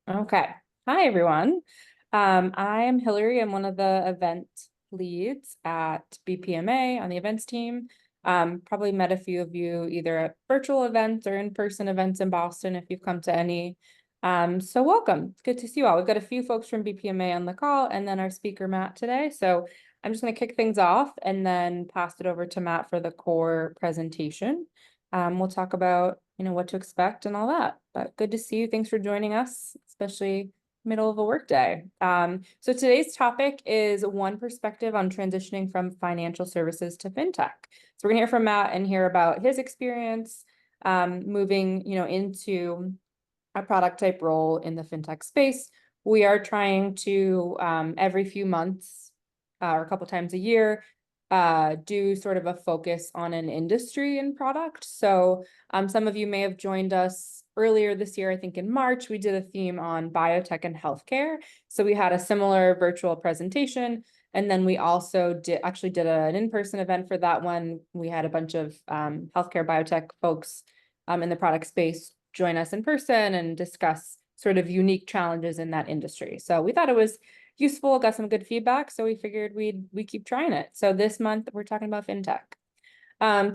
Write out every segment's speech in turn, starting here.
Okay. Hi, everyone. I'm Hillary. I'm one of the event leads at BPMA on the events team. Probably met a few of you either at virtual events or in-person events in Boston if you've come to any. So welcome. It's good to see you all. We've got a few folks from BPMA on the call and then our speaker, Matt, today. So I'm just going to kick things off and then pass it over to Matt for the core presentation. We'll talk about, what to expect and all that. But good to see you. Thanks for joining us, especially middle of a workday. So today's topic is one perspective on transitioning from financial services to fintech. So we're gonna hear from Matt and hear about his experience moving, into a product type role in the fintech space. We are trying to every few months or a couple times a year do sort of a focus on an industry and product. So some of you may have joined us earlier this year. I think in March, we did a theme on biotech and healthcare. So we had a similar virtual presentation. And then we also did an in-person event for that one. We had a bunch of healthcare biotech folks in the product space join us in person and discuss sort of unique challenges in that industry. So we thought it was useful, got some good feedback, so we figured we keep trying it. So this month we're talking about fintech.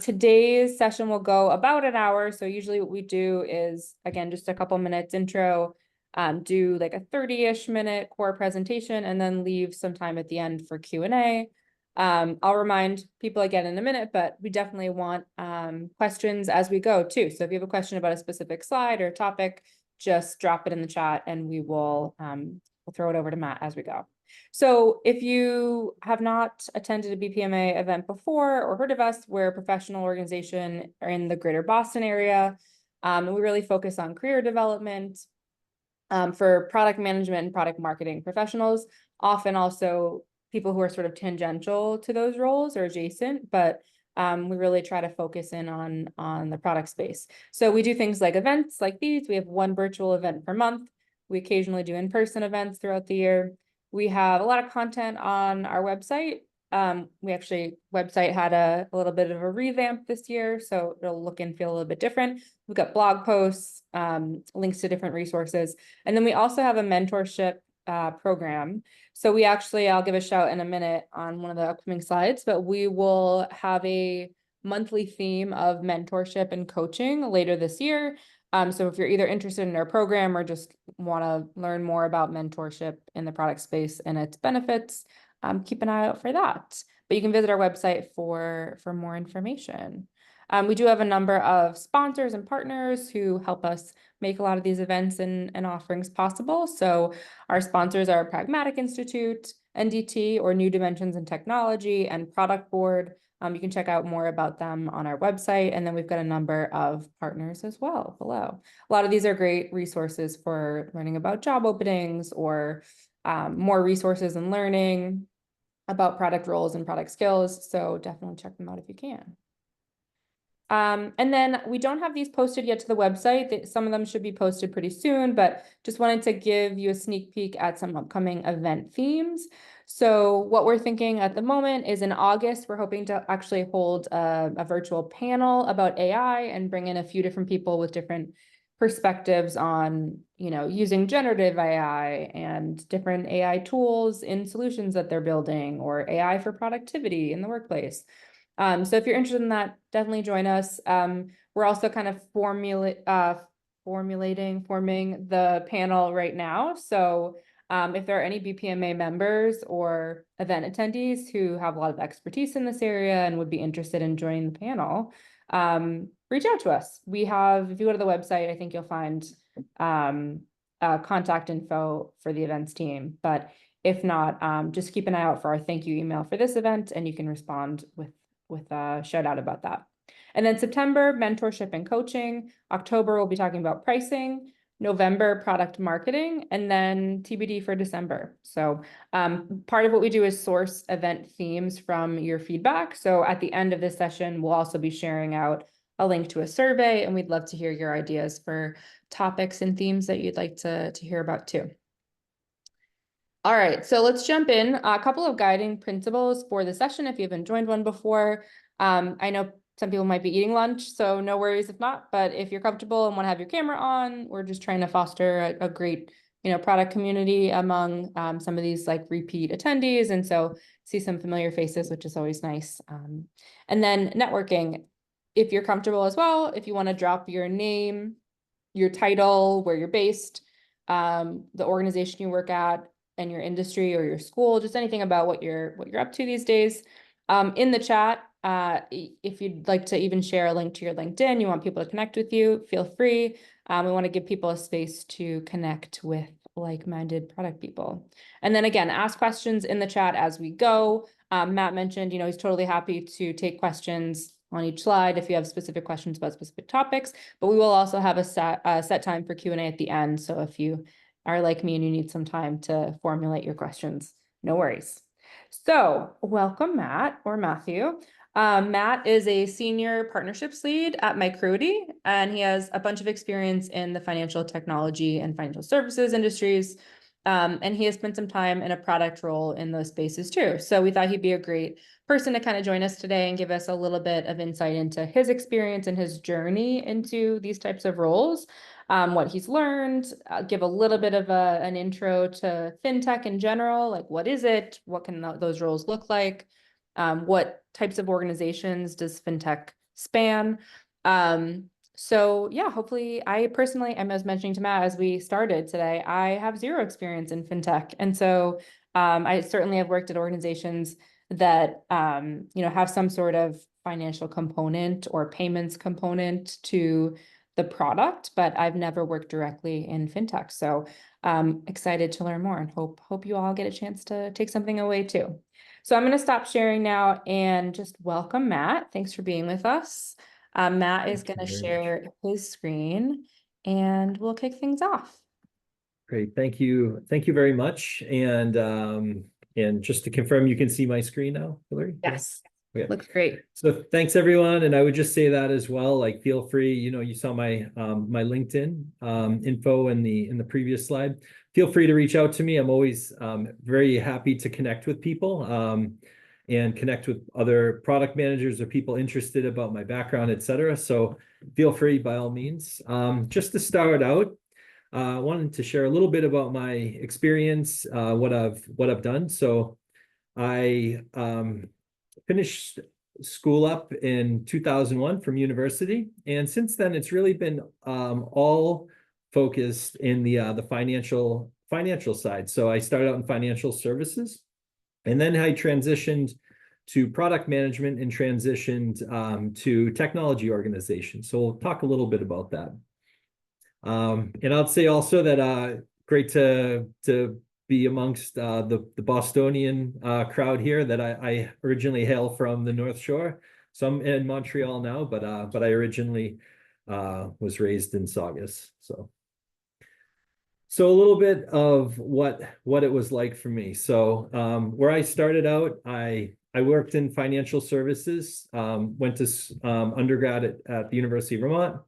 Today's session will go about an hour. So usually what we do is, again, just a couple minutes intro, do like a 30-ish minute core presentation, and then leave some time at the end for Q&A. I'll remind people again in a minute, but we definitely want questions as we go too. So if you have a question about a specific slide or topic, just drop it in the chat and we'll throw it over to Matt as we go. So if you have not attended a BPMA event before or heard of us, we're a professional organization in the greater Boston area. And we really focus on career development for product management and product marketing professionals, often also people who are sort of tangential to those roles or adjacent, but we really try to focus in on the product space. So we do things like events like these. We have one virtual event per month. We occasionally do in-person events throughout the year. We have a lot of content on our website. Website had a little bit of a revamp this year, so it'll look and feel a little bit different. We've got blog posts, links to different resources. And then we also have a mentorship program. So I'll give a shout in a minute on one of the upcoming slides, but we will have a monthly theme of mentorship and coaching later this year. So if you're either interested in our program or just want to learn more about mentorship in the product space and its benefits, keep an eye out for that. But you can visit our website for more information. We do have a number of sponsors and partners who help us make a lot of these events and offerings possible. So our sponsors are Pragmatic Institute, NDT, or New Dimensions in Technology, and Product Board. You can check out more about them on our website. And then we've got a number of partners as well below. A lot of these are great resources for learning about job openings or more resources and learning about product roles and product skills. So definitely check them out if you can. And then we don't have these posted yet to the website. Some of them should be posted pretty soon, but just wanted to give you a sneak peek at some upcoming event themes. So what we're thinking at the moment is in August, we're hoping to actually hold a virtual panel about AI and bring in a few different people with different perspectives on, using generative AI and different AI tools in solutions that they're building, or AI for productivity in the workplace. So if you're interested in that, definitely join us. We're also kind of forming the panel right now. So if there are any BPMA members or event attendees who have a lot of expertise in this area and would be interested in joining the panel, reach out to us. If you go to the website, I think you'll find contact info for the events team. But if not, just keep an eye out for our thank you email for this event, and you can respond with a shout out about that. And then September, mentorship and coaching. October, we'll be talking about pricing. November, product marketing, and then TBD for December. So part of what we do is source event themes from your feedback. So at the end of this session, we'll also be sharing out a link to a survey, and we'd love to hear your ideas for topics and themes that you'd like to hear about too. All right, so let's jump in. A couple of guiding principles for the session if you haven't joined one before. I know some people might be eating lunch, so no worries if not, but if you're comfortable and want to have your camera on, we're just trying to foster a great product community among some of these like repeat attendees. And so see some familiar faces, which is always nice. And then networking, if you're comfortable as well, if you want to drop your name, your title, where you're based, the organization you work at, and your industry or your school, just anything about what you're up to these days. In the chat, if you'd like to even share a link to your LinkedIn, you want people to connect with you, feel free. We want to give people a space to connect with like-minded product people. And then again, ask questions in the chat as we go. Matt mentioned, he's totally happy to take questions on each slide if you have specific questions about specific topics, but we will also have a set time for Q&A at the end. So if you are like me and you need some time to formulate your questions, no worries. So welcome, Matt or Matthew. Matt is a senior partnerships lead at Microti, and he has a bunch of experience in the financial technology and financial services industries. And he has spent some time in a product role in those spaces too. So we thought he'd be a great person to kind of join us today and give us a little bit of insight into his experience and his journey into these types of roles, what he's learned, give a little bit of an intro to fintech in general, like what is it, what can those roles look like, what types of organizations does fintech span? So yeah, hopefully I personally, I was mentioning to Matt as we started today, I have zero experience in fintech. And so I certainly have worked at organizations that, have some sort of financial component or payments component to the product, but I've never worked directly in fintech. So excited to learn more and hope you all get a chance to take something away too. So I'm going to stop sharing now and just welcome Matt. Thanks for being with us. Matt is going to share his screen and we'll kick things off. Great. Thank you. Thank you very much. And just to confirm, you can see my screen now, Hillary? Yes. Yeah. Looks great. So thanks everyone. And I would just say that as well, like feel free, you saw my my LinkedIn info in the previous slide. Feel free to reach out to me. I'm always very happy to connect with people and connect with other product managers or people interested about my background, etc. So feel free by all means. Just to start out, I wanted to share a little bit about my experience, what I've done. So I finished school up in 2001 from university, and since then it's really been all focused in the financial side. So I started out in financial services, and then I transitioned to product management and transitioned to technology organization. So we'll talk a little bit about that. And I'll say also that great to be amongst the Bostonian crowd here. That I originally hail from the North Shore. So I'm in Montreal now, but I originally was raised in Saugus. So a little bit of what it was like for me. So where I started out, I worked in financial services, went to undergrad at the University of Vermont.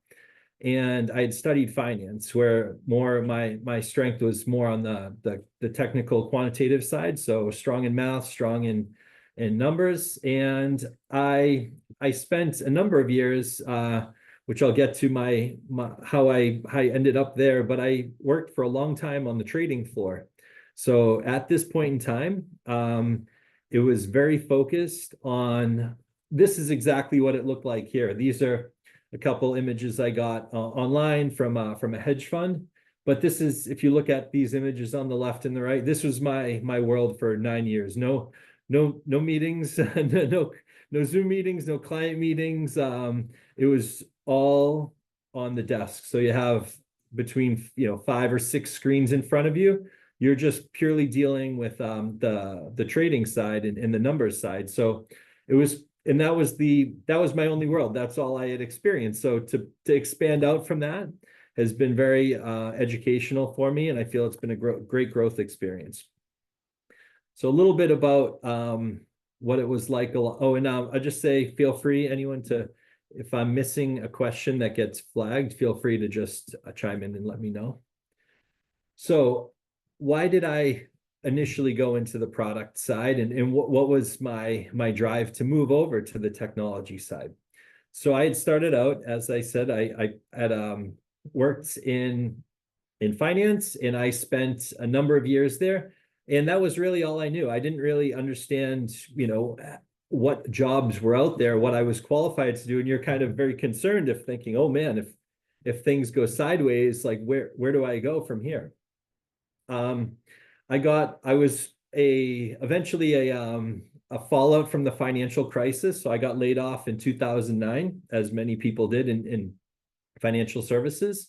And I had studied finance, where more my strength was more on the technical quantitative side. So strong in math, strong in numbers. And I spent a number of years, which I'll get to how I ended up there. But I worked for a long time on the trading floor. So at this point in time, it was very focused on, this is exactly what it looked like here. These are a couple images I got online from a hedge fund. But this is, if you look at these images on the left and the right, this was my world for 9 years. No meetings, no Zoom meetings, no client meetings. It was all on the desk. So you have between 5 or 6 screens in front of you. You're just purely dealing with the trading side and the numbers side. So it was. And that was my only world. That's all I had experienced. So to expand out from that has been very educational for me, and I feel it's been a great growth experience. So a little bit about what it was like. Oh, and I'll just say, feel free, anyone, to, if I'm missing a question that gets flagged, feel free to just chime in and let me know. So why did I initially go into the product side, and what was my drive to move over to the technology side? So I had started out, as I said, I had worked in in finance, and I spent a number of years there. And that was really all I knew. I didn't really understand, what jobs were out there, what I was qualified to do. And you're kind of very concerned if thinking, oh man, if things go sideways, like where do I go from here? Um, I was eventually a fallout from the financial crisis. So I got laid off in 2009, as many people did in financial services.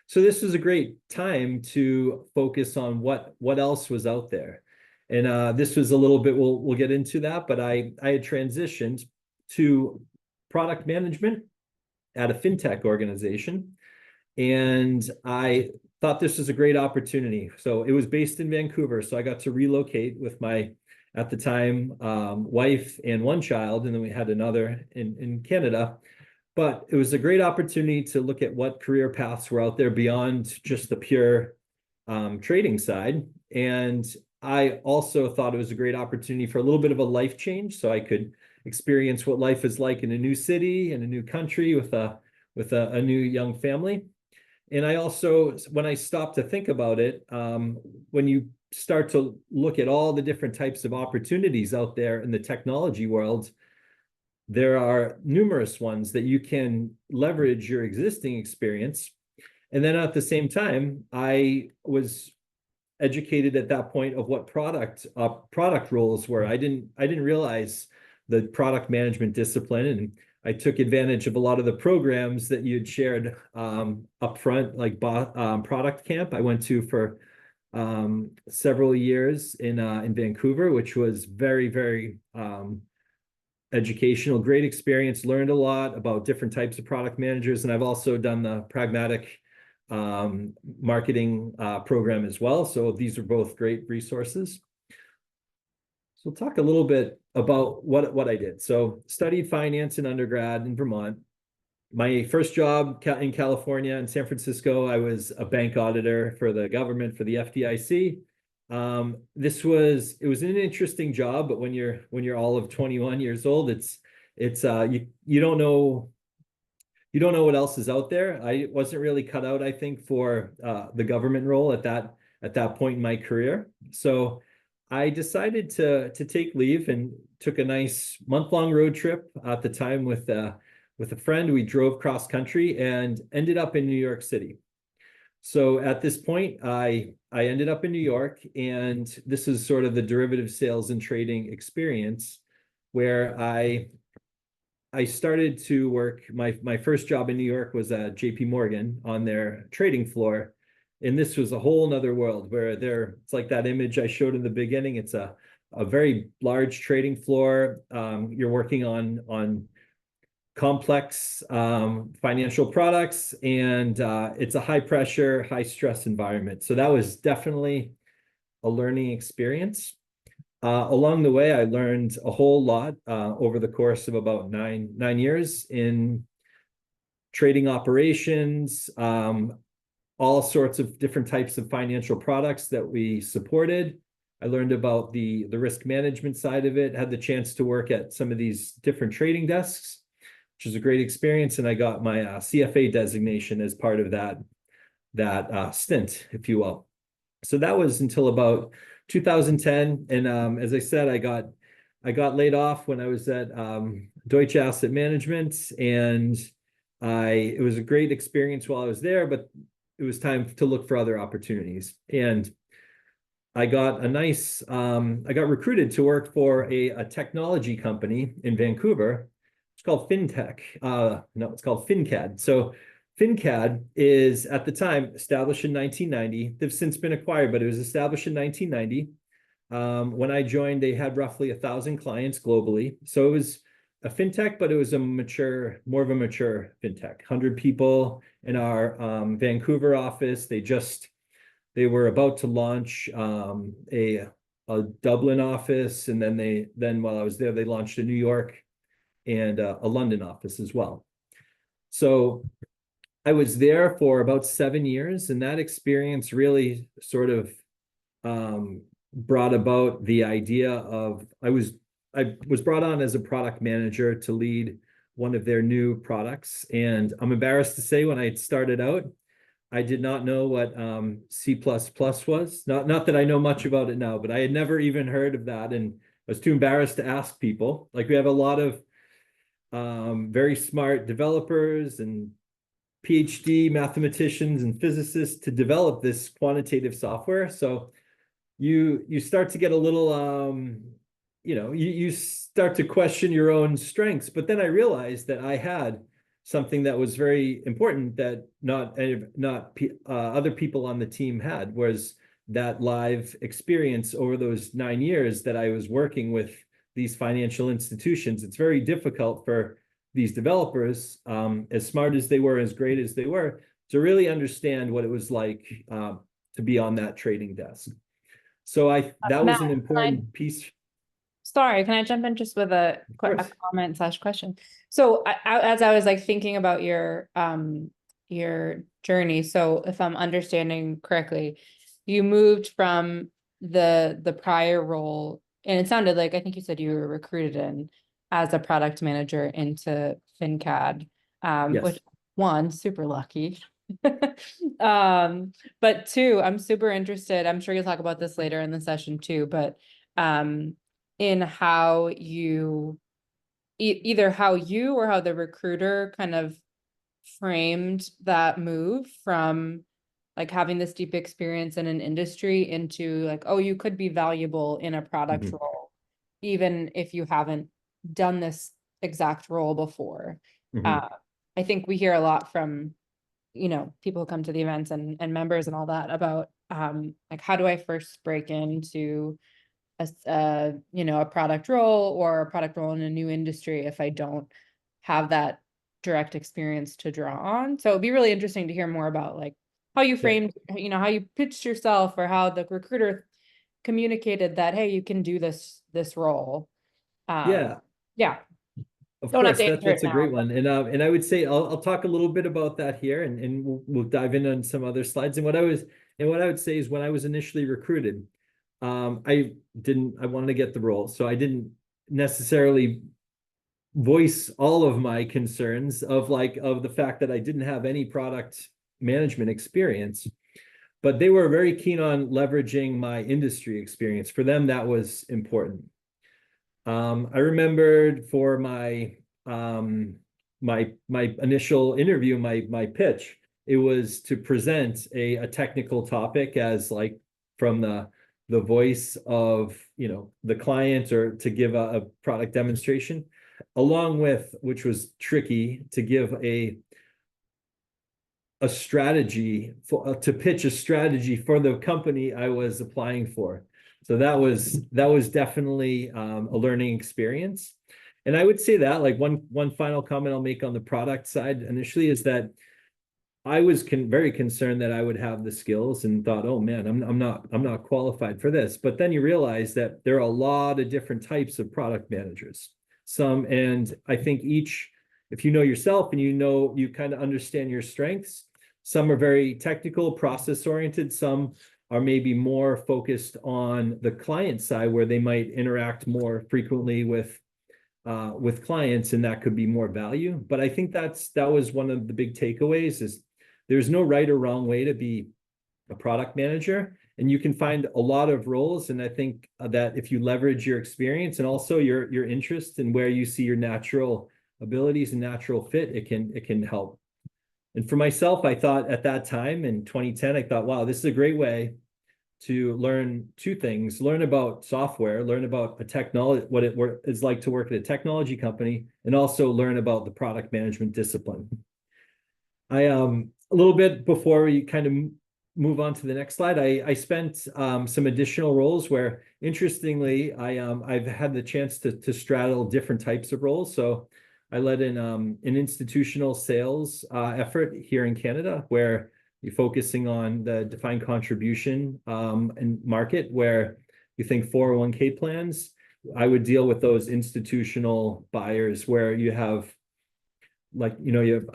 So this was a great time to focus on what else was out there. And this was a little bit, we'll get into that, but I had transitioned to product management at a fintech organization. And I thought this was a great opportunity. So it was based in Vancouver. So I got to relocate with my, at the time, wife and one child, and then we had another in Canada. But it was a great opportunity to look at what career paths were out there beyond just the pure trading side. And I also thought it was a great opportunity for a little bit of a life change, so I could experience what life is like in a new city, in a new country with a new young family. And I also, when I stopped to think about it, when you start to look at all the different types of opportunities out there in the technology world, there are numerous ones that you can leverage your existing experience. And then at the same time, I was educated at that point of what product roles were. I didn't realize the product management discipline, and I took advantage of a lot of the programs that you'd shared up front, like Product Camp. I went to for several years in Vancouver, which was very, very educational, great experience, learned a lot about different types of product managers. And I've also done the pragmatic marketing program as well. So these are both great resources. So we'll talk a little bit about what I did. So studied finance in undergrad in Vermont. My first job in California, in San Francisco, I was a bank auditor for the government, for the FDIC. It was an interesting job, but when you're all of 21 years old, you don't know what else is out there. I wasn't really cut out, I think, for the government role at that point in my career. So I decided to take leave and took a nice month-long road trip at the time with a friend. We drove cross country and ended up in New York City. So at this point, I ended up in New York, and this is sort of the derivative sales and trading experience where I started to work. My first job in New York was at JP Morgan on their trading floor. And this was a whole nother world where it's like that image I showed in the beginning. It's a very large trading floor. You're working on complex financial products, and it's a high pressure, high stress environment. So that was definitely a learning experience. Along the way, I learned a whole lot over the course of about nine years in trading operations, all sorts of different types of financial products that we supported. I learned about the risk management side of it, had the chance to work at some of these different trading desks, which is a great experience. And I got my CFA designation as part of that stint, if you will. So that was until about 2010. And as I said, I got laid off when I was at Deutsche Asset Management, and it was a great experience while I was there, but it was time to look for other opportunities. And I got recruited to work for a technology company in Vancouver. It's called Fintech. No, it's called FinCAD. So FinCAD is, at the time, established in 1990. They've since been acquired, but it was established in 1990. When I joined, they had roughly 1,000 clients globally. So it was a fintech, but it was more of a mature fintech. 100 people in our Vancouver office. They were about to launch a Dublin office, and then while I was there, they launched a New York and a London office as well. So I was there for about 7 years, and that experience really sort of brought about the idea of I was brought on as a product manager to lead one of their new products. And I'm embarrassed to say, when I started out, I did not know what C++ was. Not that I know much about it now, but I had never even heard of that, and I was too embarrassed to ask people. Like we have a lot of very smart developers and PhD mathematicians and physicists to develop this quantitative software. So you start to get a little you start to question your own strengths. But then I realized that I had something that was very important that not other people on the team had, was that live experience over those 9 years that I was working with these financial institutions. It's very difficult for these developers, as smart as they were, as great as they were, to really understand what it was like to be on that trading desk. So that Matt, was an important piece. sorry, can I jump in just with a Of course. comment slash question? So as I was like thinking about your journey, so if I'm understanding correctly, you moved from the prior role, and it sounded like, I think you said you were recruited in as a product manager into FinCAD, which, Yes. one, super lucky. But two, I'm super interested. I'm sure you'll talk about this later in the session too, but in how you either how you or how the recruiter kind of framed that move from like having this deep experience in an industry into like, oh, you could be valuable in a product Mhm. role, even if you haven't done this exact role before. Mhm. Uh, I think we hear a lot from, people who come to the events and members and all that about like, how do I first break into a product role or a product role in a new industry if I don't have that direct experience to draw on. So it'd be really interesting to hear more about like how you Yeah. framed, how you pitched yourself, or how the recruiter communicated that, hey, you can do this role. Um, Yeah. yeah, Of don't have course, to answer it that's a now, great but one, and I would say I'll talk a little bit about that here, and we'll dive in on some other slides. And what I would say is, when I was initially recruited, I wanted to get the role, so I didn't necessarily voice all of my concerns of the fact that I didn't have any product management experience, but they were very keen on leveraging my industry experience. For them, that was important. I remembered for my initial interview, my pitch, it was to present a technical topic as like from the voice of the client, or to give a product demonstration, along with, which was tricky, to give a strategy to pitch a strategy for the company I was applying for. So that was definitely a learning experience. And I would say that, like, one final comment I'll make on the product side initially is that I was very concerned that I would have the skills, and thought, oh man, I'm not qualified for this. But then you realize that there are a lot of different types of product managers. And I think if you know yourself and you kind of understand your strengths, some are very technical, process oriented. Some are maybe more focused on the client side, where they might interact more frequently with clients, and that could be more value. But I think that was one of the big takeaways, is there's no right or wrong way to be a product manager, and you can find a lot of roles. And I think that if you leverage your experience and also your interest and where you see your natural abilities and natural fit, it can help. And for myself, I thought at that time in 2010, I thought, wow, this is a great way to learn two things: learn about software, learn about a technology, what it's like to work at a technology company, and also learn about the product management discipline. A little bit before we kind of move on to the next slide, I spent some additional roles where, interestingly, I've had the chance to straddle different types of roles. So I led an institutional sales effort here in Canada, where you're focusing on the defined contribution and market, where you think 401k plans. I would deal with those institutional buyers, where you have, like, you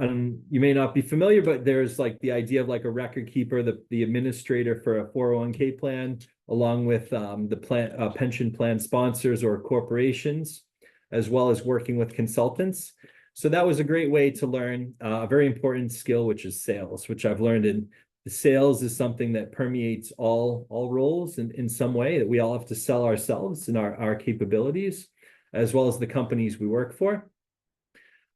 may not be familiar, but there's like the idea of like a record keeper, the administrator for a 401k plan, along with the pension plan sponsors or corporations, as well as working with consultants. So that was a great way to learn a very important skill, which is sales, which I've learned in The sales is something that permeates all roles in some way, that we all have to sell ourselves and our capabilities, as well as the companies we work for.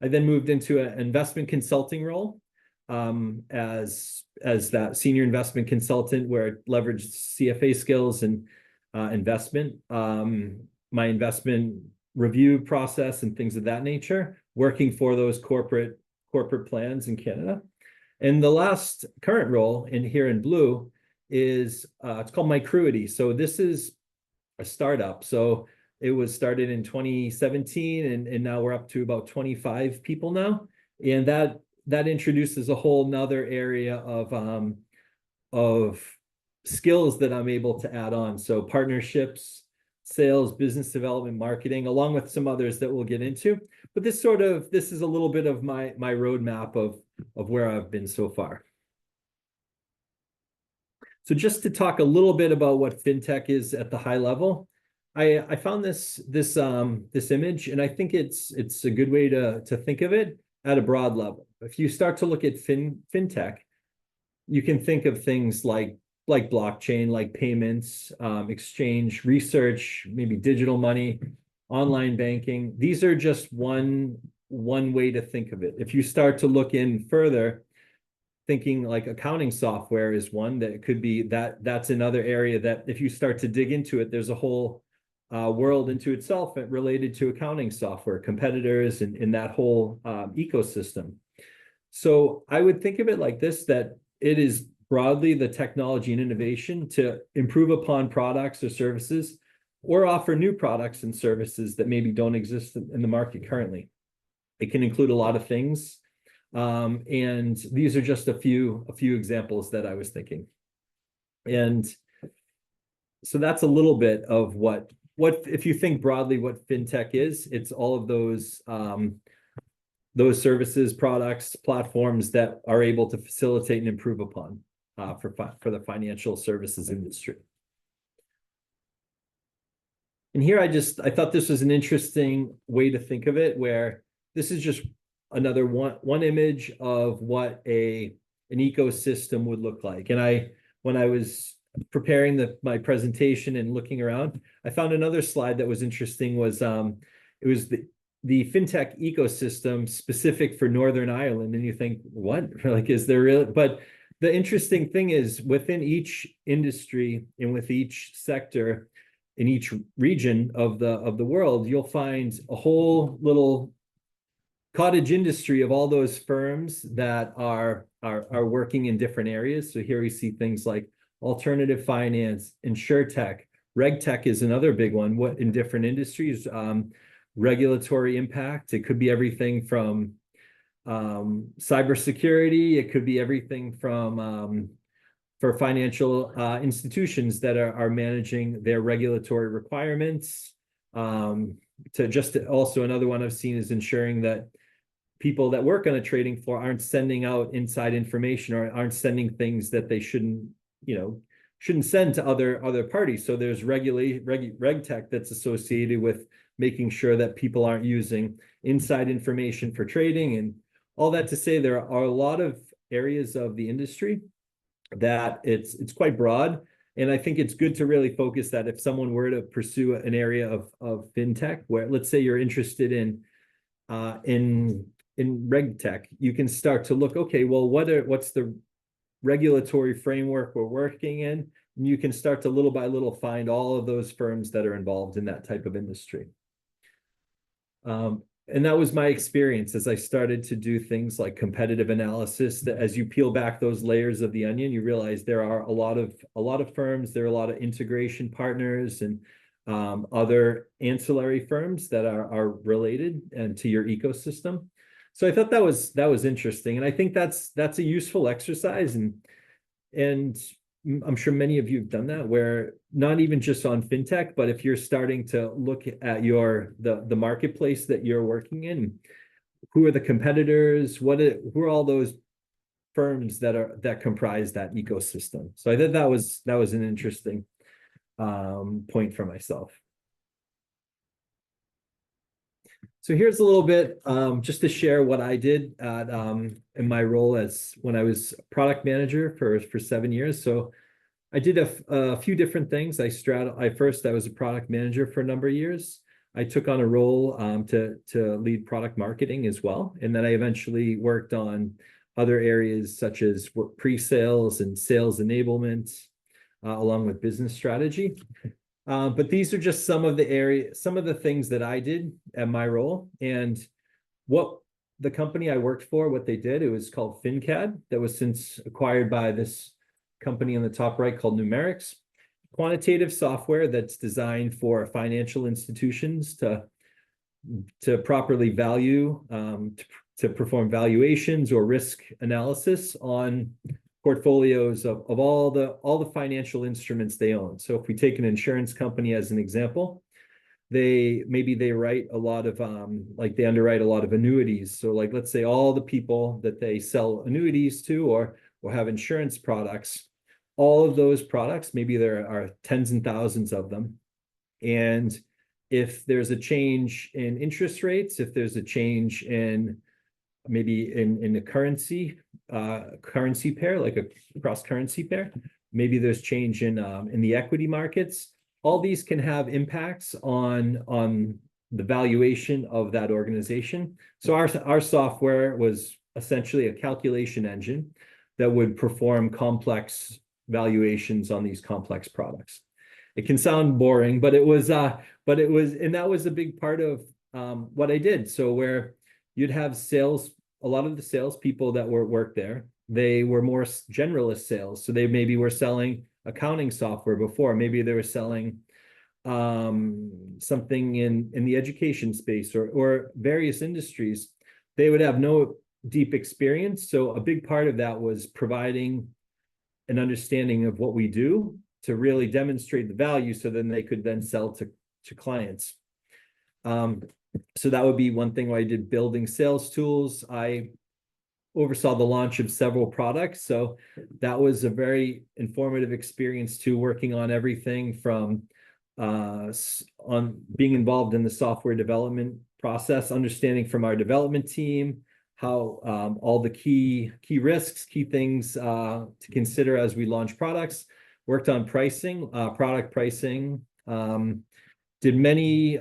I then moved into an investment consulting role as that senior investment consultant, where I leveraged CFA skills and investment, my investment review process and things of that nature, working for those corporate plans in Canada. And the last current role here in blue is it's called Micruity. So this is a startup. So it was started in 2017, and now we're up to about 25 people now. And that introduces a whole nother area of skills that I'm able to add on. So partnerships, sales, business development, marketing, along with some others that we'll get into. But this is a little bit of my roadmap of where I've been so far. So just to talk a little bit about what fintech is at the high level, I found this image, and I think it's a good way to think of it at a broad level. If you start to look at fintech, you can think of things like blockchain, like payments, exchange, research, maybe digital money, online banking. These are just one way to think of it. If you start to look in further, thinking like accounting software is one that could be that's another area that if you start to dig into it, there's a whole world into itself related to accounting software, competitors, and in that whole ecosystem. So I would think of it like this, that it is broadly the technology and innovation to improve upon products or services, or offer new products and services that maybe don't exist in the market currently. It can include a lot of things. And these are just a few examples that I was thinking. And so that's a little bit of what if you think broadly what fintech is, it's all of those services, products, platforms that are able to facilitate and improve upon for the financial services industry. And here I thought this was an interesting way to think of it, where this is just another one image of what an ecosystem would look like. And when I was preparing my presentation and looking around, I found another slide that was interesting. It was the fintech ecosystem specific for Northern Ireland. And you think, what? Like, is there really? But the interesting thing is, within each industry and with each sector in each region of the world, you'll find a whole little cottage industry of all those firms that are working in different areas. So here we see things like alternative finance, insurtech, regtech is another big one. What in different industries, regulatory impact. It could be everything from cybersecurity. It could be everything from for financial institutions that are managing their regulatory requirements. Also another one I've seen is ensuring that people that work on a trading floor aren't sending out inside information, or aren't sending things that they shouldn't send to other parties. So there's reg tech that's associated with making sure that people aren't using inside information for trading. And all that to say, there are a lot of areas of the industry that it's quite broad. And I think it's good to really focus that if someone were to pursue an area of fintech, where let's say you're interested in reg tech, you can start to look, okay, well, what's the regulatory framework we're working in? And you can start to little by little find all of those firms that are involved in that type of industry. And that was my experience as I started to do things like competitive analysis, that as you peel back those layers of the onion, you realize there are a lot of firms, there are a lot of integration partners and other ancillary firms that are related and to your ecosystem. So I thought that was interesting. And I think that's a useful exercise. And I'm sure many of you have done that, where not even just on fintech, but if you're starting to look at the marketplace that you're working in, who are the competitors? Who are all those firms that comprise that ecosystem? So I thought that was an interesting point for myself. So here's a little bit, just to share what I did at, in my role as when I was product manager for 7 years. So I did a few different things. I was a product manager for a number of years. I took on a role to lead product marketing as well, and then I eventually worked on other areas such as pre-sales and sales enablement, along with business strategy. But these are just some of the things that I did at my role, and what the company I worked for, what they did, it was called Fintech, that was since acquired by this company on the top right called Numerics. Quantitative software that's designed for financial institutions to properly value, to perform valuations or risk analysis on portfolios of all the financial instruments they own. So if we take an insurance company as an example, they write a lot of like they underwrite a lot of annuities. So like let's say all the people that they sell annuities to or have insurance products, all of those products, maybe there are tens and thousands of them. And if there's a change in interest rates, if there's a change in maybe in a currency pair, like a cross currency pair, maybe there's change in the equity markets, all these can have impacts on the valuation of that organization. So our software was essentially a calculation engine that would perform complex valuations on these complex products. It can sound boring, but it was, and that was a big part of what I did. So where you'd have a lot of the salespeople that worked there, they were more generalist sales. So they maybe were selling accounting software before, maybe they were selling something in the education space or various industries. They would have no deep experience. So a big part of that was providing an understanding of what we do to really demonstrate the value, so then they could then sell to clients. So that would be one thing where I did building sales tools. I oversaw the launch of several products. So that was a very informative experience too, working on everything from on being involved in the software development process, understanding from our development team how all the key risks, key things to consider as we launch products. Worked on pricing, product pricing, did many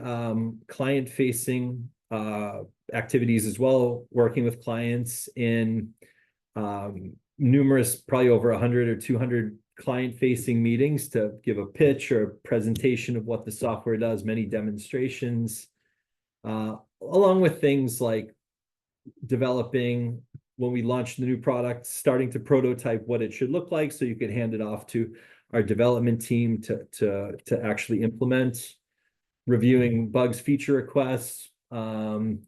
client-facing activities as well, working with clients in numerous, probably over 100 or 200 client-facing meetings to give a pitch or a presentation of what the software does, many demonstrations, along with things like developing, when we launched the new product, starting to prototype what it should look like so you could hand it off to our development team to actually implement, reviewing bugs, feature requests, and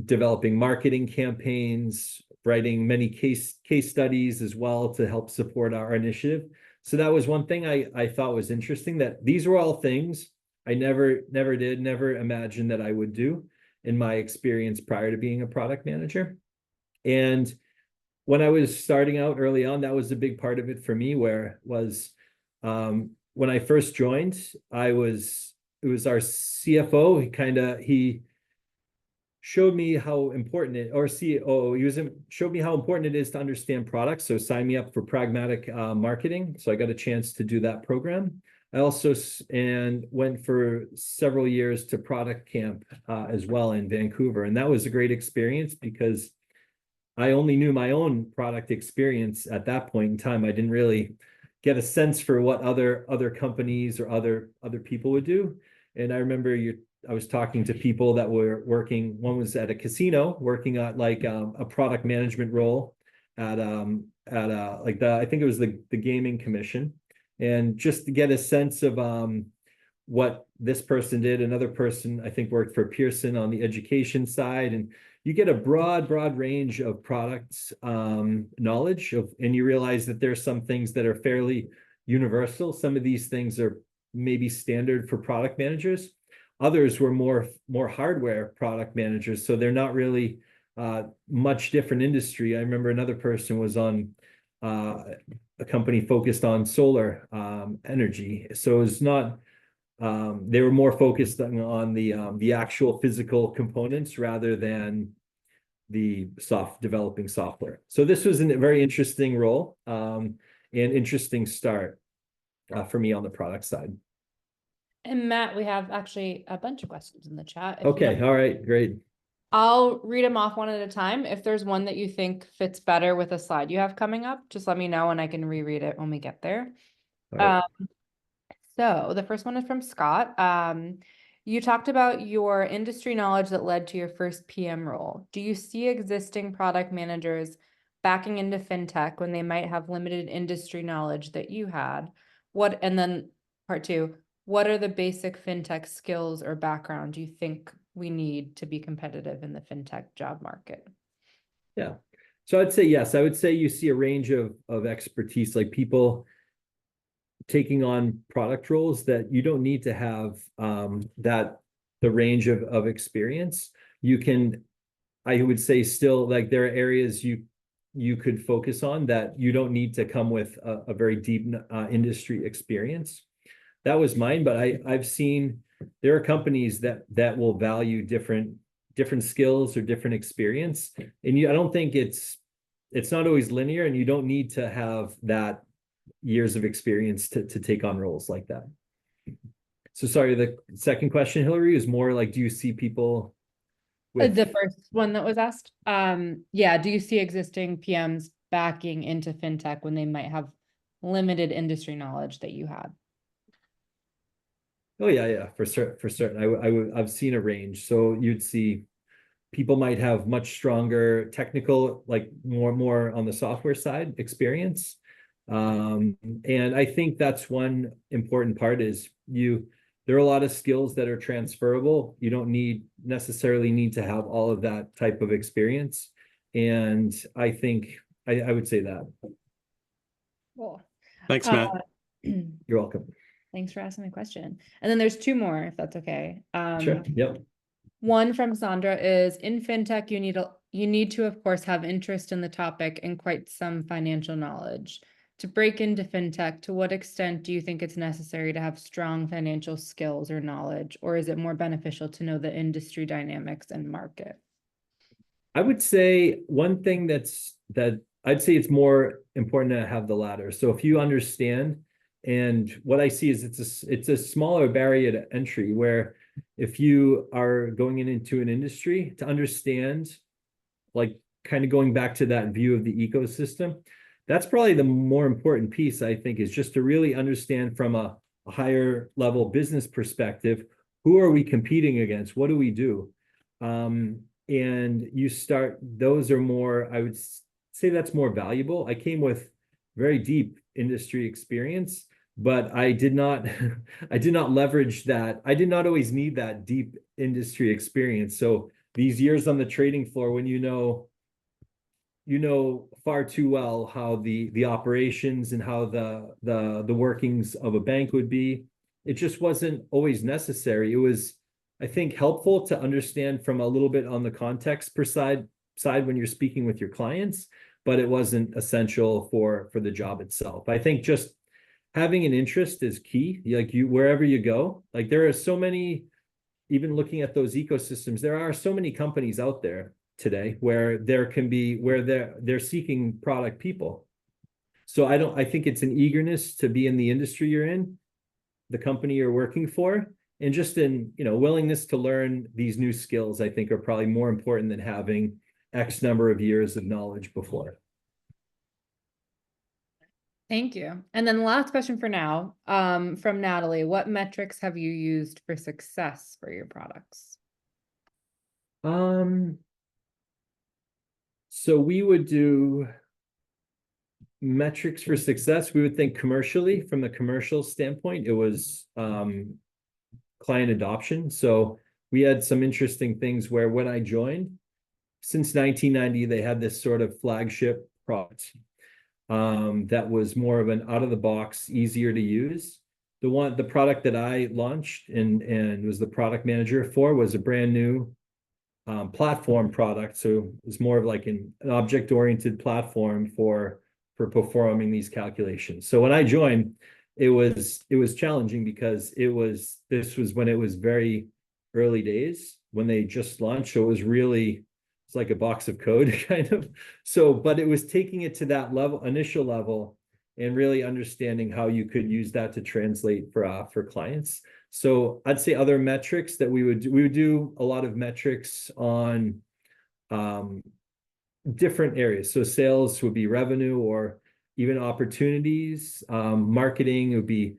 developing marketing campaigns, writing many case studies as well to help support our initiative. So that was one thing I thought was interesting, that these were all things I never imagined that I would do in my experience prior to being a product manager. And when I was starting out early on, that was a big part of it for me, where was when I first joined, it was our CFO. He showed me how important showed me how important it is to understand products. So signed me up for pragmatic marketing. So I got a chance to do that program. I also went for several years to Product Camp as well in Vancouver. And that was a great experience because I only knew my own product experience at that point in time. I didn't really get a sense for what other companies or other people would do. And I remember I was talking to people that were working. One was at a casino working at like a product management role at I think it was the gaming commission. And just to get a sense of what this person did, another person I think worked for Pearson on the education side, and you get a broad range of products knowledge and you realize that there's some things that are fairly universal. Some of these things are maybe standard for product managers. Others were more hardware product managers, so they're not really much different industry. I remember another person was on a company focused on solar energy, so it's not they were more focused on the actual physical components rather than the developing software. So this was a very interesting role, and interesting start for me on the product side. And Matt, we have actually a bunch of questions in the chat. Okay, all right, great. I'll read them off one at a time. If there's one that you think fits better with a slide you have coming up, just let me know and I can reread it when we get there. Right. So the first one is from Scott. You talked about your industry knowledge that led to your first PM role. Do you see existing product managers backing into fintech when they might have limited industry knowledge that you had? And then part two, what are the basic fintech skills or background you think we need to be competitive in the fintech job market? Yeah. So I'd say yes. I would say you see a range of expertise, like people taking on product roles that you don't need to have the range of experience. You can, I would say, still, like, there are areas you could focus on that you don't need to come with a very deep industry experience. That was mine, but I've seen there are companies that will value different skills or different experience, and I don't think it's not always linear, and you don't need to have that years of experience to take on roles like that. So sorry, the second question, Hillary, is more like, do you see people with the first one that was asked? Yeah, do you see existing PMs backing into fintech when they might have limited industry knowledge that you had? Oh yeah, for certain. I've seen a range. So you'd see people might have much stronger technical, like more on the software side experience. And I think that's one important part is there are a lot of skills that are transferable. You don't necessarily need to have all of that type of experience. And I think I would say that. Cool. Thanks, Matt. You're welcome. Thanks for asking the question. And then there's two more, if that's okay. Sure. Yep. One from Sandra is, in fintech, you need to, of course, have interest in the topic and quite some financial knowledge. To break into fintech, to what extent do you think it's necessary to have strong financial skills or knowledge, or is it more beneficial to know the industry dynamics and market? I would say one thing that I'd say it's more important to have the latter. So if you understand, and what I see is it's a smaller barrier to entry, where if you are going into an industry, to understand, like, kind of going back to that view of the ecosystem, that's probably the more important piece, I think, is just to really understand from a higher level business perspective, who are we competing against? What do we do? And those are more, I would say that's more valuable. I came with very deep industry experience, but I did not leverage that. I did not always need that deep industry experience. So these years on the trading floor, when you know far too well how the operations and how the workings of a bank would be, it just wasn't always necessary. It was, I think, helpful to understand from a little bit on the context per side when you're speaking with your clients, but it wasn't essential for the job itself. I think just having an interest is key. Like, wherever you go, like, there are so many, even looking at those ecosystems, there are so many companies out there today where they're seeking product people. So I think it's an eagerness to be in the industry you're in, the company you're working for, and just in, willingness to learn these new skills, I think, are probably more important than having X number of years of knowledge before. Thank you. And then the last question for now, from Natalie, what metrics have you used for success for your products? So we would do metrics for success. We would think commercially, from the commercial standpoint, it was client adoption. So we had some interesting things where, when I joined, since 1990, they had this sort of flagship product that was more of an out of the box, easier to use. The product that I launched and was the product manager for was a brand new platform product. So it's more of like an object-oriented platform for performing these calculations. So when I joined, it was challenging because this was when it was very early days when they just launched. So it's like a box of code kind of. So, but it was taking it to that level, initial level, and really understanding how you could use that to translate for clients. So I'd say other metrics that we would do a lot of metrics on different areas. So sales would be revenue or even opportunities. Marketing would be,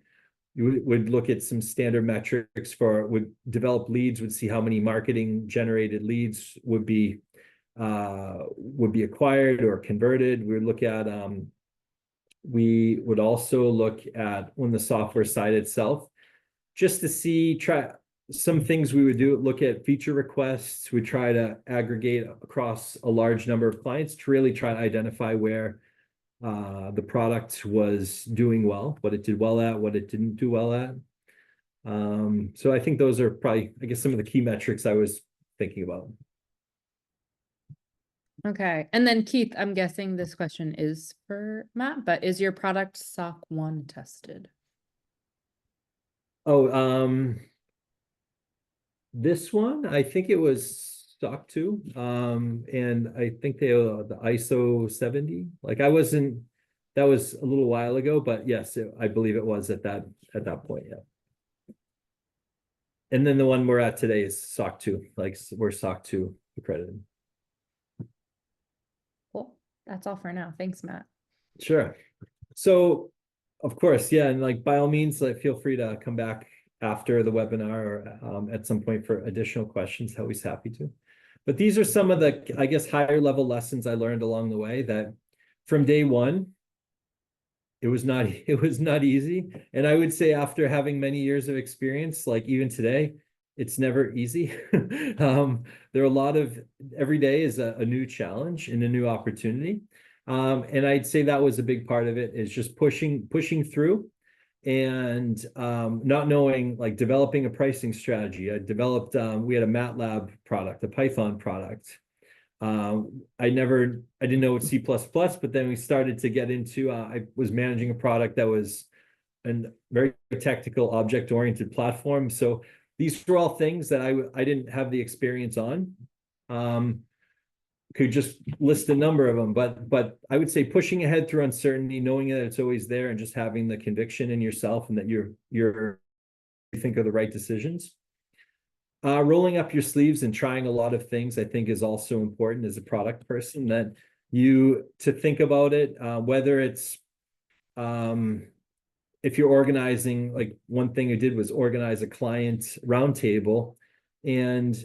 you would look at some standard metrics would develop leads, would see how many marketing generated leads would be acquired or converted. We would also look at on the software side itself, just to try some things we would do, look at feature requests. We try to aggregate across a large number of clients to really try to identify where the product was doing well, what it did well at, what it didn't do well at. So I think those are probably, I guess, some of the key metrics I was thinking about. Okay. And then Keith, I'm guessing this question is for Matt, but is your product SOC 1 tested? Oh, this one, I think it was SOC 2. And I think the ISO 70. Like that was a little while ago, but yes, I believe it was at that point, yeah. And then the one we're at today is SOC 2, like we're SOC 2 accredited. Cool. That's all for now. Thanks, Matt. Sure. So, of course, yeah, and like by all means, like feel free to come back after the webinar or at some point for additional questions. Always happy to. But these are some of the, I guess, higher level lessons I learned along the way that from day one, it was not easy. And I would say after having many years of experience, like even today, it's never easy. There are a lot of, every day is a new challenge and a new opportunity. And I'd say that was a big part of it, is just pushing through and not knowing, like developing a pricing strategy. I developed, we had a MATLAB product, a Python product. I didn't know what C++, but then we started to get into, I was managing a product that was a very technical object-oriented platform. So these were all things that I didn't have the experience on. Could just list a number of them, but I would say pushing ahead through uncertainty, knowing that it's always there, and just having the conviction in yourself and that you think are the right decisions. Rolling up your sleeves and trying a lot of things, I think, is also important as a product person, that to think about it, whether it's if you're organizing, like one thing I did was organize a client roundtable, and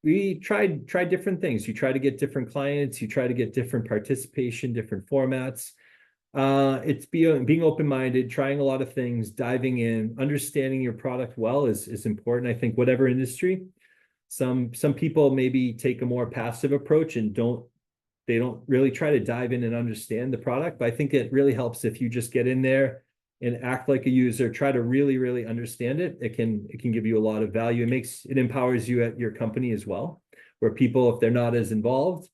we tried different things. You try to get different clients, you try to get different participation, different formats. It's being open-minded, trying a lot of things, diving in, understanding your product well is important. I think whatever industry, some people maybe take a more passive approach and they don't really try to dive in and understand the product. But I think it really helps if you just get in there and act like a user, try to really, really understand it. It can give you a lot of value. It empowers you at your company as well, where people, if they're not as involved,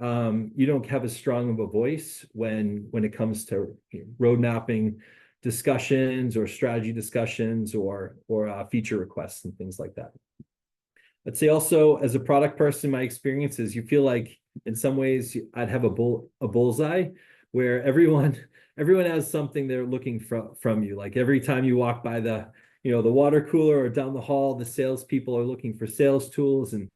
you don't have as strong of a voice when it comes to road mapping discussions or strategy discussions or feature requests and things like that. I'd say also, as a product person, my experience is you feel like in some ways I'd have a bullseye where everyone has something they're looking from you. Like every time you walk by the water cooler or down the hall, the salespeople are looking for sales tools, and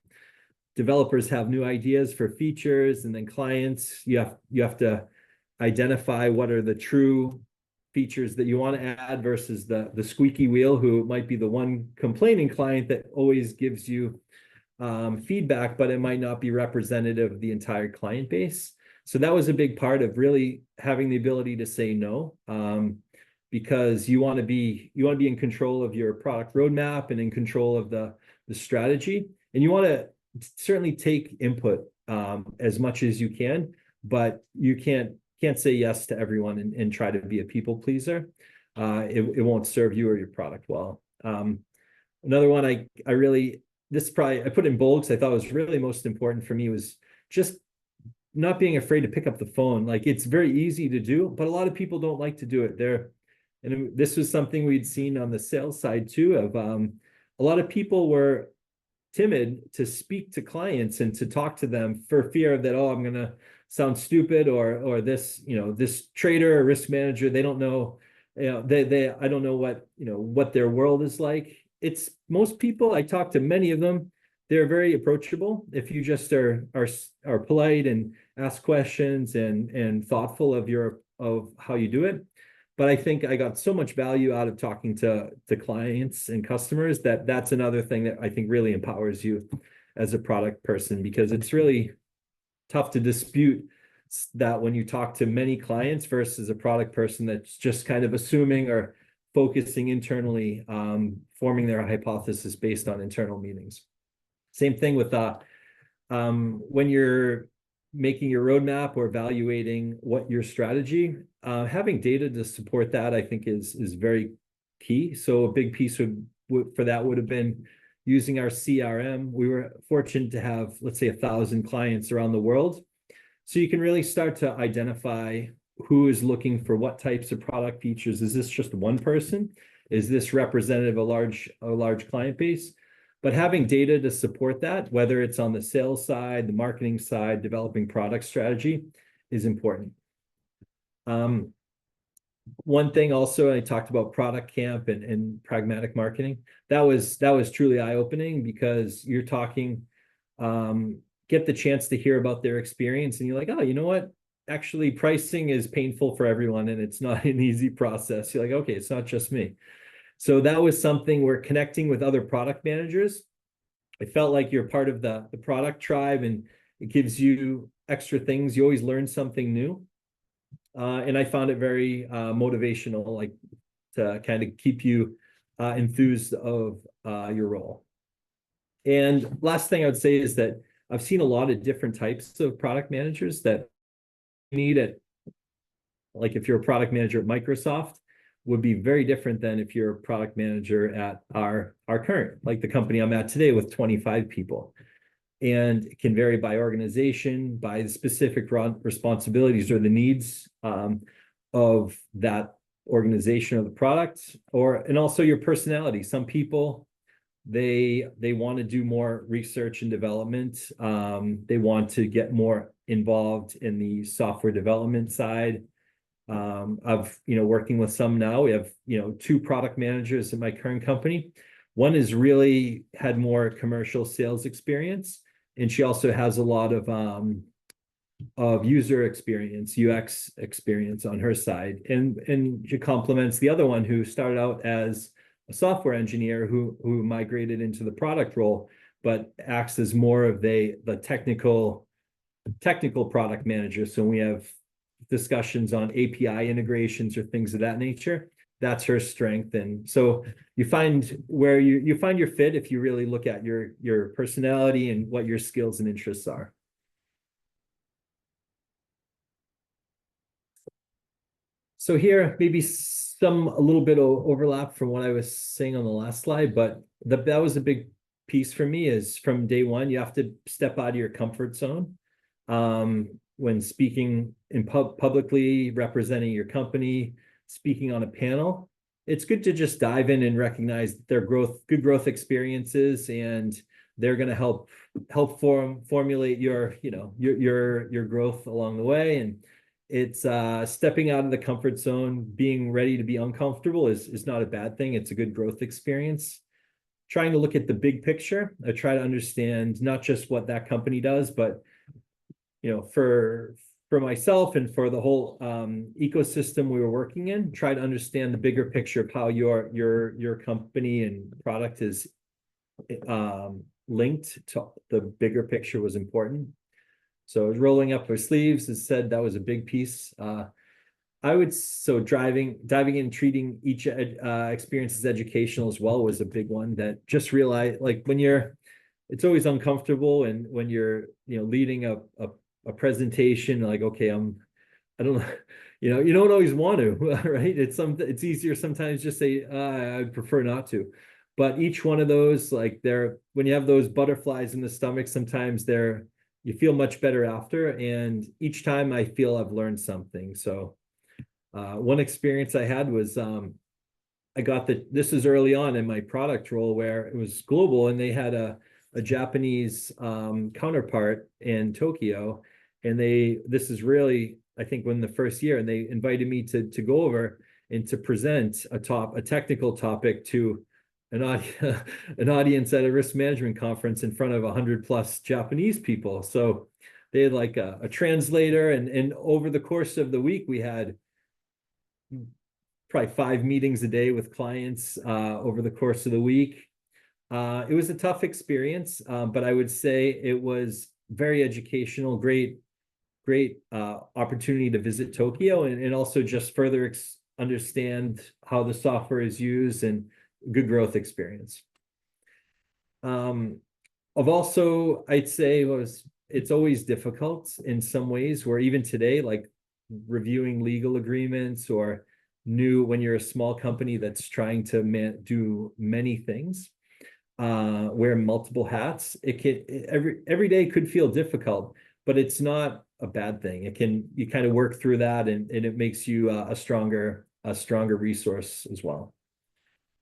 developers have new ideas for features, and then clients, you have to identify what are the true features that you want to add versus the squeaky wheel, who might be the one complaining client that always gives you feedback, but it might not be representative of the entire client base. So that was a big part of really having the ability to say no, because you want to be in control of your product roadmap and in control of the strategy, and you want to certainly take input as much as you can, but you can't say yes to everyone and try to be a people pleaser. It won't serve you or your product well. Another one I put in bold because I thought was really most important for me was just not being afraid to pick up the phone. Like, it's very easy to do, but a lot of people don't like to do it. And this was something we'd seen on the sales side too, of a lot of people were timid to speak to clients and to talk to them for fear of that, oh, I'm gonna sound stupid, or this, this trader or risk manager, they don't know, they I don't know what, what their world is like. It's most people, I talk to many of them, they're very approachable if you just are polite and ask questions and thoughtful of how you do it. But I think I got so much value out of talking to clients and customers that that's another thing that I think really empowers you as a product person, because it's really tough to dispute that when you talk to many clients versus a product person that's just kind of assuming or focusing internally, forming their hypothesis based on internal meetings. Same thing with when you're making your roadmap or evaluating what your strategy, having data to support that, I think is very key. So a big piece for that would have been using our CRM. We were fortunate to have, let's say, 1,000 clients around the world. So you can really start to identify who is looking for what types of product features. Is this just one person? Is this representative of a large client base? But having data to support that, whether it's on the sales side, the marketing side, developing product strategy, is important. One thing also, I talked about product camp and pragmatic marketing. That was truly eye-opening, because you're talking, get the chance to hear about their experience, and you're like, oh, you know what? Actually, pricing is painful for everyone, and it's not an easy process. You're like, okay, it's not just me. So that was something where connecting with other product managers, I felt like you're part of the product tribe, and it gives you extra things. You always learn something new. And I found it very motivational, like to kind of keep you enthused of your role. And last thing I would say is that I've seen a lot of different types of product managers that need it. Like if you're a product manager at Microsoft, would be very different than if you're a product manager at our current, like the company I'm at today with 25 people. And it can vary by organization, by the specific responsibilities or the needs of that organization or the product, and also your personality. Some people, they want to do more research and development. They want to get more involved in the software development side. Of working with some now. We have 2 product managers at my current company. One is really had more commercial sales experience, and she also has a lot of user experience, UX experience on her side, and she complements the other one who started out as a software engineer who migrated into the product role, but acts as more of the technical product manager. So we have discussions on API integrations or things of that nature. That's her strength. And so you find where you find your fit if you really look at your personality and what your skills and interests are. So here, maybe a little bit of overlap from what I was saying on the last slide, but that was a big piece for me. Is from day one, you have to step out of your comfort zone. When speaking in publicly, representing your company, speaking on a panel, it's good to just dive in and recognize their good growth experiences, and they're going to help formulate your growth along the way. And it's stepping out of the comfort zone, being ready to be uncomfortable is not a bad thing. It's a good growth experience. Trying to look at the big picture. I try to understand not just what that company does, but for myself and for the whole ecosystem we were working in, try to understand the bigger picture of how your company and product is linked to the bigger picture was important. So rolling up our sleeves, as said, that was a big piece. Diving in, treating each experience as educational as well was a big one. That just realize, like it's always uncomfortable, and when you're leading a presentation, like, okay, I don't know, you don't always want to, right? It's easier sometimes just say, I'd prefer not to. But each one of those, like when you have those butterflies in the stomach, sometimes you feel much better after. And each time I feel I've learned something. So One experience I had was this is early on in my product role where it was global and they had a Japanese counterpart in Tokyo. And this is really, I think, when the first year, and they invited me to go over and to present a technical topic to an an audience at a risk management conference in front of 100+ Japanese people. So they had like a translator, and over the course of the week, we had probably 5 meetings a day with clients over the course of the week. It was a tough experience, but I would say it was very educational, great opportunity to visit Tokyo and also just further understand how the software is used, and good growth experience. I've also, I'd say, it's always difficult in some ways, where even today, like reviewing legal agreements or when you're a small company that's trying to do many things, wear multiple hats, every day could feel difficult, but it's not a bad thing. You kind of work through that, and it makes you a stronger resource as well.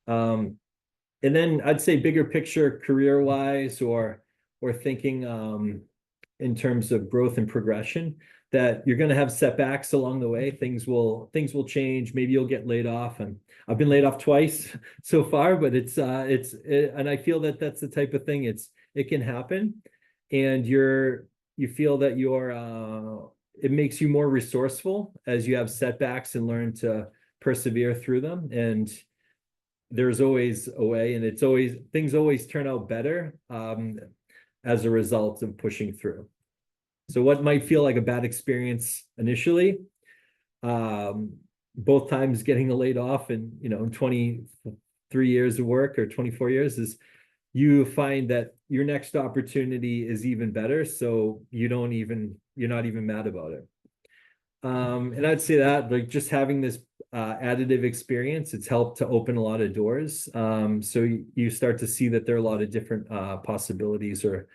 And then I'd say bigger picture career wise, or thinking in terms of growth and progression, that you're going to have setbacks along the way. Things will change. Maybe you'll get laid off, and I've been laid off twice so far, but and I feel that that's the type of thing, it can happen, and you feel that it makes you more resourceful as you have setbacks and learn to persevere through them. And there's always a way, and things always turn out better as a result of pushing through. So what might feel like a bad experience initially, both times getting laid off in 23 years of work, or 24 years, is you find that your next opportunity is even better. So you're not even mad about it. And I'd say that, like, just having this additive experience, it's helped to open a lot of doors. So you start to see that there are a lot of different possibilities or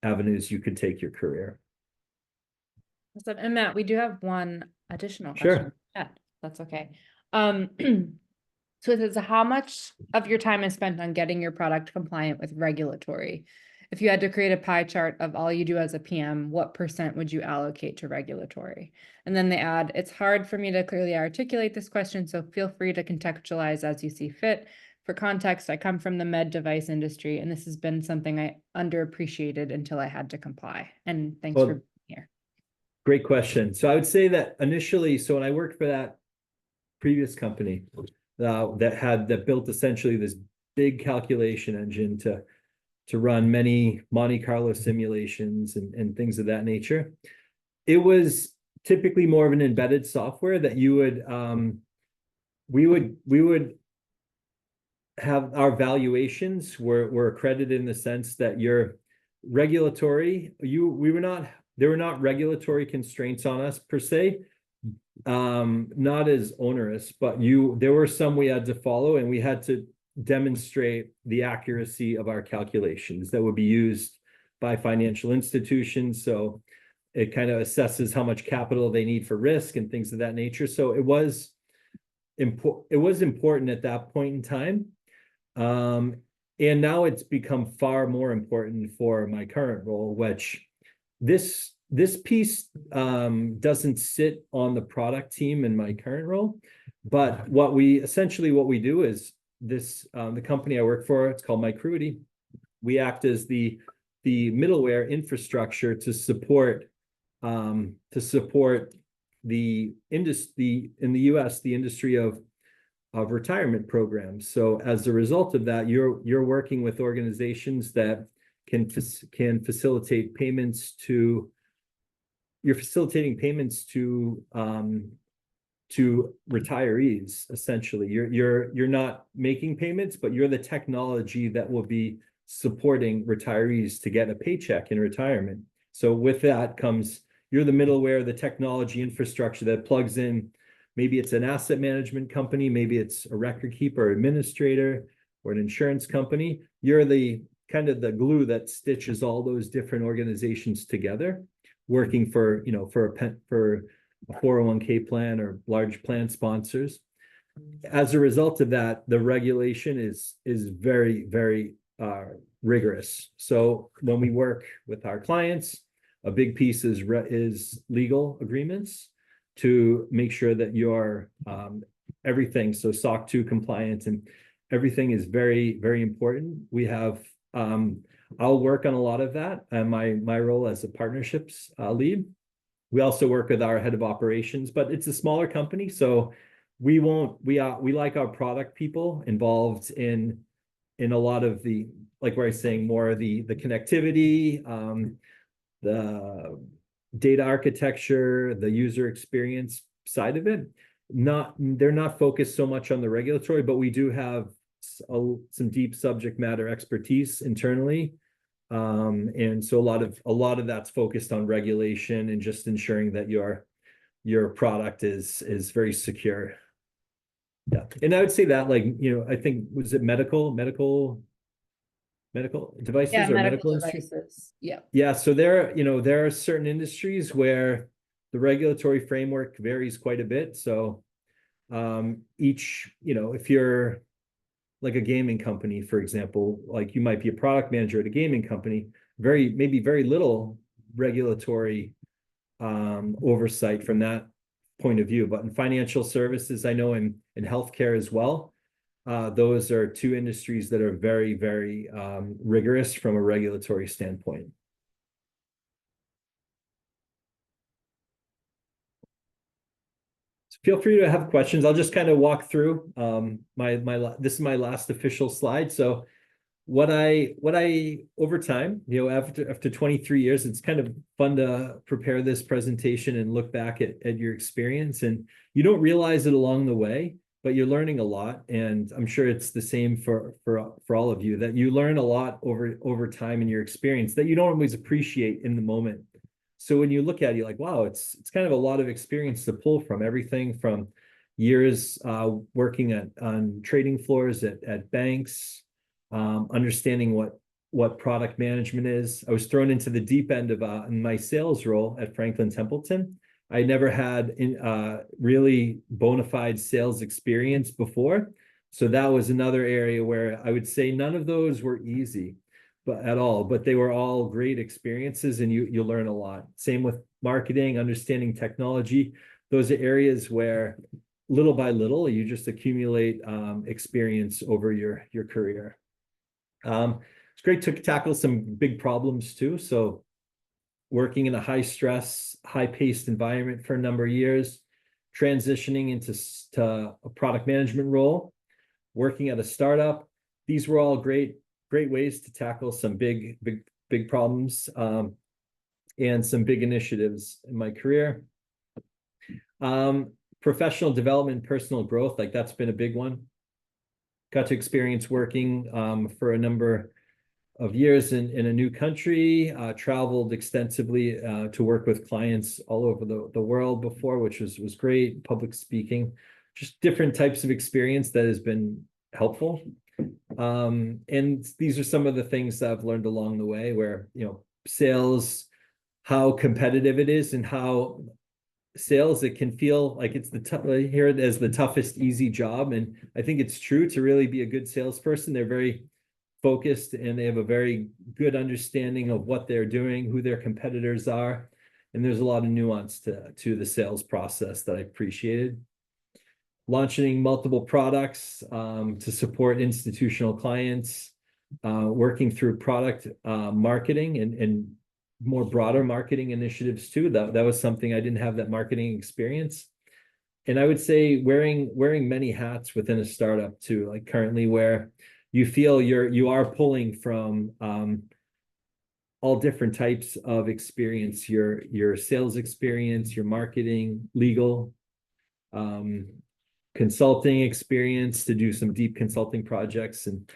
avenues you could take your career. Awesome. And Matt, we do have one additional Sure. question. Yeah, that's okay. So it says, how much of your time is spent on getting your product compliant with regulatory? If you had to create a pie chart of all you do as a PM, what % would you allocate to regulatory? And then they add, it's hard for me to clearly articulate this question, so feel free to contextualize as you see fit. For context, I come from the med device industry, and this has been something I underappreciated until I had to comply. And thanks for being here. Great question. So I would say that initially, so when I worked for that previous company that built essentially this big calculation engine to run many Monte Carlo simulations and things of that nature, it was typically more of an embedded software that we would have our valuations were accredited in the sense that your regulatory, there were not regulatory constraints on us per se, not as onerous, but there were some we had to follow, and we had to demonstrate the accuracy of our calculations that would be used by financial institutions. So it kind of assesses how much capital they need for risk and things of that nature. So it was important at that point in time. And now it's become far more important for my current role, which this piece doesn't sit on the product team in my current role, but what we do is the company I work for, it's called Micruity. We act as the middleware infrastructure to support the industry in the US, the industry of retirement programs. So as a result of that, you're working with organizations that can facilitate payments to retirees. Essentially, you're not making payments, but you're the technology that will be supporting retirees to get a paycheck in retirement. So with that comes, you're the middleware, the technology infrastructure that plugs in. Maybe it's an asset management company, maybe it's a record keeper, administrator, or an insurance company. You're the kind of the glue that stitches all those different organizations together, working for a 401k plan or large plan sponsors. As a result of that, the regulation is very, very rigorous. So when we work with our clients, a big piece is legal agreements to make sure that you're everything, so SOC 2 compliant and everything is very, very important. We have I'll work on a lot of that and my role as a partnerships lead. We also work with our head of operations, but it's a smaller company, so we like our product people involved in a lot of the, like where I was saying, more of the connectivity, the data architecture, the user experience side of it. They're not focused so much on the regulatory, but we do have some deep subject matter expertise internally. And so a lot of that's focused on regulation and just ensuring that your product is very secure. Yeah. And I would say that, like, I think, was it medical devices, Yeah, or medical industry? devices. Yeah. Yeah. So there are certain industries where the regulatory framework varies quite a bit. So each, if you're like a gaming company, for example, like you might be a product manager at a gaming company, maybe very little regulatory oversight from that point of view. But in financial services, I know in healthcare as well, those are two industries that are very, very rigorous from a regulatory standpoint. So feel free to have questions. I'll just kind of walk through this is my last official slide. So what I over time, after 23 years, it's kind of fun to prepare this presentation and look back at your experience, and you don't realize it along the way, but you're learning a lot. And I'm sure it's the same for all of you, that you learn a lot over time in your experience that you don't always appreciate in the moment. So when you look at it, you're like, wow, it's kind of a lot of experience to pull from, everything from years working on trading floors at banks, understanding what product management is. I was thrown into the deep end of in my sales role at Franklin Templeton. I never had really bona fide sales experience before. So that was another area where I would say none of those were easy, but they were all great experiences, and you learn a lot. Same with marketing, understanding technology. Those are areas where little by little you just accumulate experience over your career. It's great to tackle some big problems too. So working in a high stress, high paced environment for a number of years, transitioning into a product management role, working at a startup. These were all great ways to tackle some big problems and some big initiatives in my career. Professional development, personal growth, like that's been a big one. Got to experience working for a number of years in a new country, traveled extensively to work with clients all over the world before, which was great. Public speaking, just different types of experience that has been helpful. And these are some of the things that I've learned along the way, where, sales, how competitive it is, and how sales, it can feel like it's hear it as the toughest easy job. And I think it's true. To really be a good salesperson, they're very focused and they have a very good understanding of what they're doing, who their competitors are. And there's a lot of nuance to the sales process that I appreciated. Launching multiple products to support institutional clients, working through product marketing and more broader marketing initiatives too. That was something I didn't have that marketing experience. And I would say wearing many hats within a startup too, like currently, where you feel you are pulling from all different types of experience, your sales experience, your marketing, legal, consulting experience to do some deep consulting projects and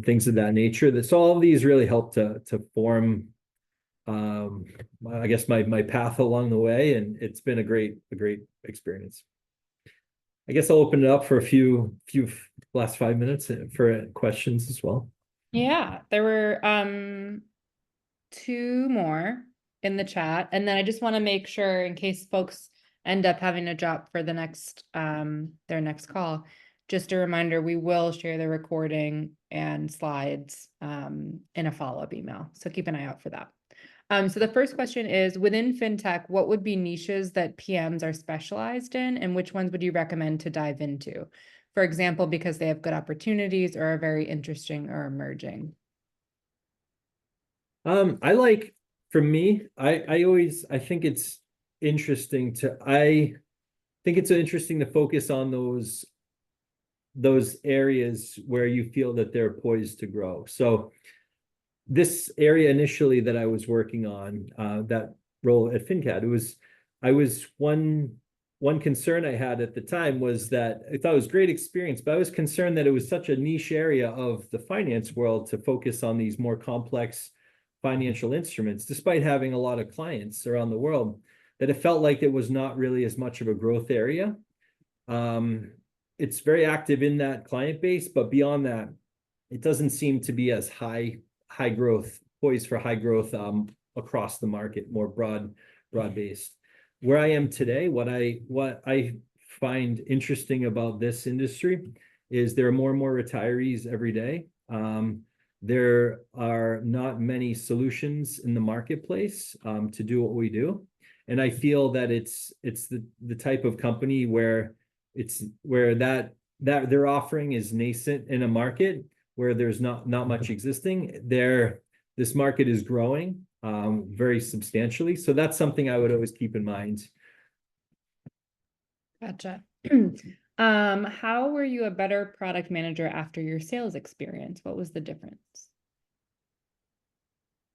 things of that nature. So all of these really help to form I guess my path along the way, and it's been a great experience. I guess I'll open it up for a few last 5 minutes for questions as well. Yeah, there were two more in the chat, and then I just want to make sure, in case folks end up having to drop for the next their next call, just a reminder, we will share the recording and slides in a follow-up email. So keep an eye out for that. So the first question is, within fintech, what would be niches that PMs are specialized in, and which ones would you recommend to dive into? For example, because they have good opportunities or are very interesting or emerging. I like, for me, I think it's interesting to, I think it's interesting to focus on those areas where you feel that they're poised to grow. So this area initially that I was working on, that role at FinCat, I was one concern I had at the time was that I thought it was great experience, but I was concerned that it was such a niche area of the finance world to focus on these more complex financial instruments, despite having a lot of clients around the world, that it felt like it was not really as much of a growth area. It's very active in that client base, but beyond that, it doesn't seem to be as high growth, poised for high growth across the market, more broad based. Where I am today, what I find interesting about this industry is there are more and more retirees every day. There are not many solutions in the marketplace to do what we do. And I feel that it's the type of company where that their offering is nascent in a market where there's not much existing. This market is growing very substantially. So that's something I would always keep in mind. Gotcha. How were you a better product manager after your sales experience? What was the difference?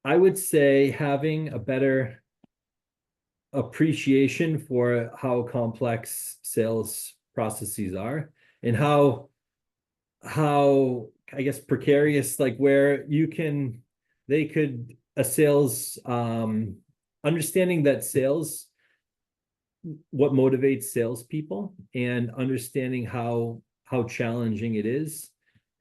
I would say having a better appreciation for how complex sales processes are and how I guess precarious, like where a sales understanding that sales, what motivates salespeople and understanding how challenging it is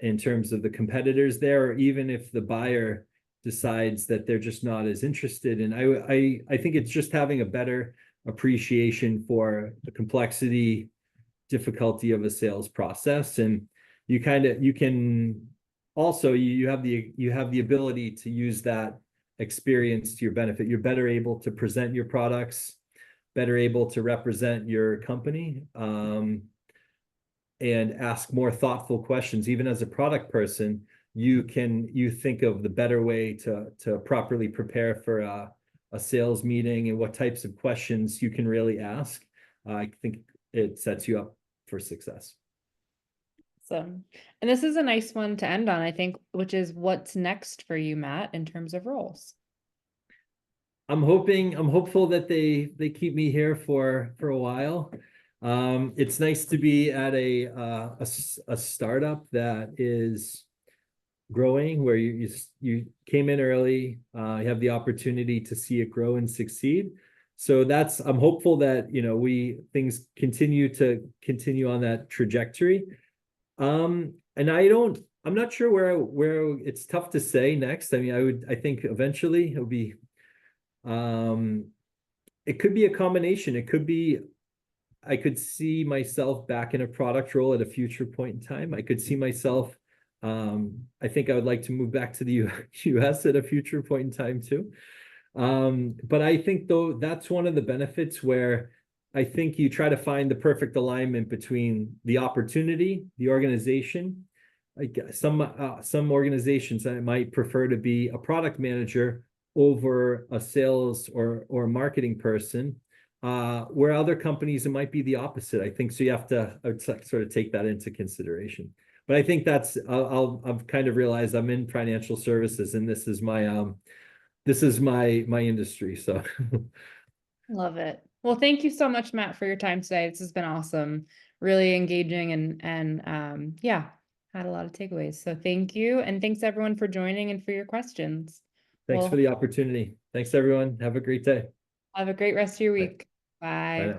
in terms of the competitors there, or even if the buyer decides that they're just not as interested. And I think it's just having a better appreciation for the complexity, difficulty of a sales process. And you can also, you have the ability to use that experience to your benefit. You're better able to present your products, better able to represent your company, and ask more thoughtful questions. Even as a product person, you think of the better way to properly prepare for a sales meeting and what types of questions you can really ask. I think it sets you up for success. So, and this is a nice one to end on, I think, which is what's next for you, Matt, in terms of roles. I'm hopeful that they keep me here for a while. It's nice to be at a startup that is growing, where you came in early, you have the opportunity to see it grow and succeed. So I'm hopeful that things continue on that trajectory. And I'm not sure where it's tough to say next. I mean, I think eventually it'll be, it could be a combination. It could be, I could see myself back in a product role at a future point in time. I could see myself, I think I would like to move back to the US at a future point in time too. But I think though, that's one of the benefits where I think you try to find the perfect alignment between the opportunity, the organization. Like some organizations that might prefer to be a product manager over a sales or marketing person, where other companies it might be the opposite. I think so. You have to sort of take that into consideration. But I think I've kind of realized I'm in financial services, and this is my industry. So Love it. Well, thank you so much, Matt, for your time today. This has been awesome, really engaging, and yeah, had a lot of takeaways. So thank you, and thanks everyone for joining and for your questions. thanks for the opportunity. Thanks everyone. Have a great day. Have a great rest of your Bye. week. Bye. Bye now.